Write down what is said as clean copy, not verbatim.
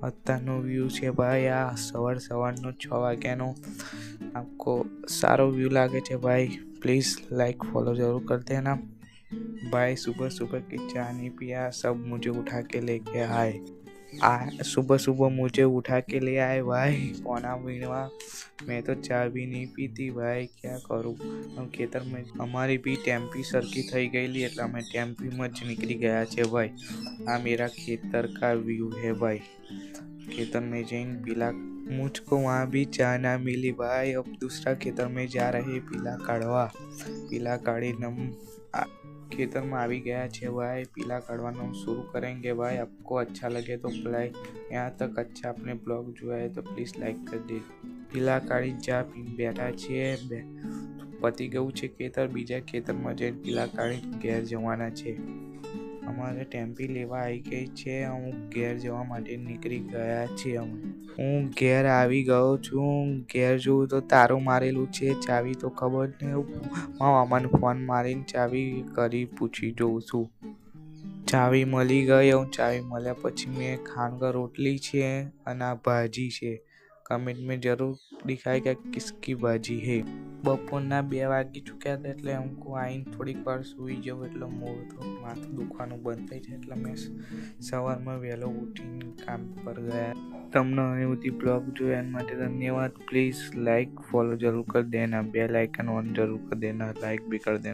અત્યારનો વ્યૂ છે ભાઈ, આ સવારનો 6 વાગ્યાનો आपको सारा व्यू लागे थे भाई। प्लीज़ लाइक फॉलो जरूर कर देना भाई। सुबह सुबह की चाय नहीं पिया, सब मुझे उठा के लेके आए। सुबह सुबह मुझे उठा के ले आए भाई पौना मीनवा। मैं तो चाय भी नहीं पीती भाई, क्या करूँ। हम खेतर में हमारी भी टेम्पी सरकी थई गई એટલે અમે ટેમ્પીમાં જ નીકળી ગયા છે ભાई। આ मेरा खेतर का व्यू है भाई। खेतर में जैन पीला, मुझको वहाँ भी चाय ना मिली भाई। अब दूसरा खेतर में जा रहे पीला काढ़वा। पीला काढ़ी नम खेतर में आ भी गया छे भाई। पीला काढ़वाना शुरू करेंगे भाई। आपको अच्छा लगे तो लाइक, यहाँ तक अच्छा आपने ब्लॉग जो है तो प्लीज़ लाइक कर दे। पीला काढ़ी चा पी बैठा छे, पति गયું છે ખેતર, બીજા ખેતરમાં જઈને પીલા કાઢી ઘેર જવાના છે। અમારે ટેમ્પી લેવા આવી ગઈ છે, હું ઘેર જવા માટે નીકળી ગયા છે। હું ઘેર આવી ગયો છું। ઘેર જોઉં તો તારું મારેલું છે, ચાવી તો ખબર નહીં। મારા મામાને ફોન મારીને ચાવી કરી પૂછી જોઉં છું। ચાવી મળી ગઈ। હું ચાવી મળ્યા પછી મેં ખાંડ રોટલી છે અને આ ભાજી છે। कमेंट में जरूर दिखाएगा किसकी भाजी है। बपोरना 2 वागी चुक्या था એટલે हमको આઈને થોડીક વાર સૂઈ જવું એટલે માથું દુખવાનું બંધ થઈ જાય એટલે મેં સવારમાં વહેલો ઉઠીને કામ પર ગયા। તમને અહીં સુધી બ્લોગ જોયા એના માટે ધન્યવાદ। પ્લીઝ लाइक फॉलो जरूर कर देना, बेल आइकन ऑन जरूर कर देना, लाइक भी कर देना।